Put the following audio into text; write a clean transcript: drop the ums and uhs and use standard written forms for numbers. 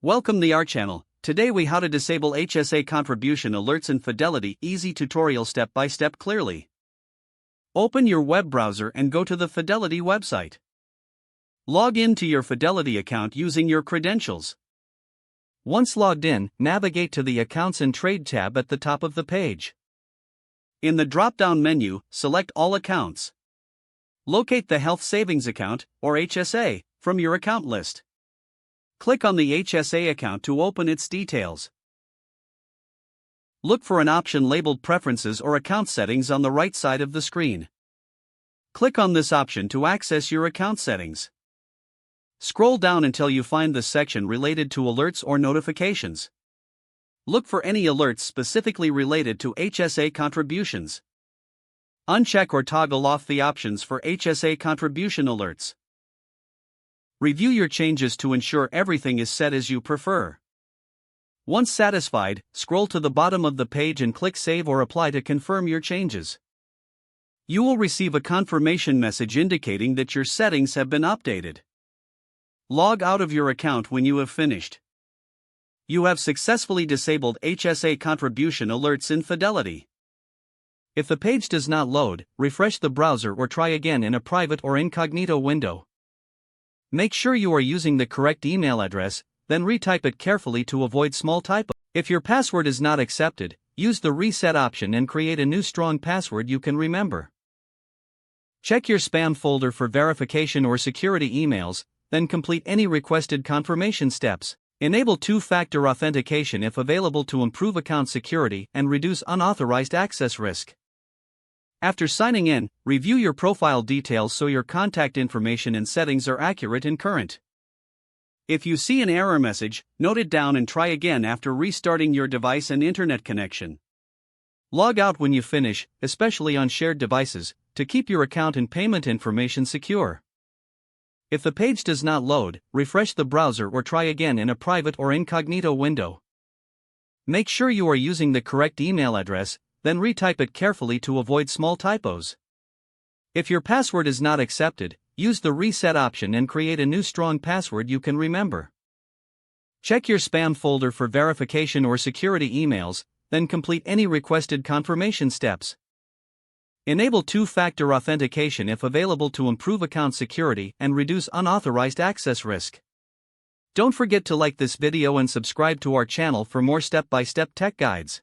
Welcome to our channel. Today we how to disable HSA contribution alerts in Fidelity. Easy tutorial step by step clearly. Open your web browser and go to the Fidelity website. Log in to your Fidelity account using your credentials. Once logged in, navigate to the Accounts and Trade tab at the top of the page. In the drop-down menu, select All Accounts. Locate the Health Savings Account, or HSA, from your account list. Click on the HSA account to open its details. Look for an option labeled Preferences or Account Settings on the right side of the screen. Click on this option to access your account settings. Scroll down until you find the section related to alerts or notifications. Look for any alerts specifically related to HSA contributions. Uncheck or toggle off the options for HSA contribution alerts. Review your changes to ensure everything is set as you prefer. Once satisfied, scroll to the bottom of the page and click Save or Apply to confirm your changes. You will receive a confirmation message indicating that your settings have been updated. Log out of your account when you have finished. You have successfully disabled HSA contribution alerts in Fidelity. If the page does not load, refresh the browser or try again in a private or incognito window. Make sure you are using the correct email address, then retype it carefully to avoid small typos. If your password is not accepted, use the reset option and create a new strong password you can remember. Check your spam folder for verification or security emails, then complete any requested confirmation steps. Enable two-factor authentication if available to improve account security and reduce unauthorized access risk. After signing in, review your profile details so your contact information and settings are accurate and current. If you see an error message, note it down and try again after restarting your device and internet connection. Log out when you finish, especially on shared devices, to keep your account and payment information secure. If the page does not load, refresh the browser or try again in a private or incognito window. Make sure you are using the correct email address, then retype it carefully to avoid small typos. If your password is not accepted, use the reset option and create a new strong password you can remember. Check your spam folder for verification or security emails, then complete any requested confirmation steps. Enable two-factor authentication if available to improve account security and reduce unauthorized access risk. Don't forget to like this video and subscribe to our channel for more step-by-step tech guides.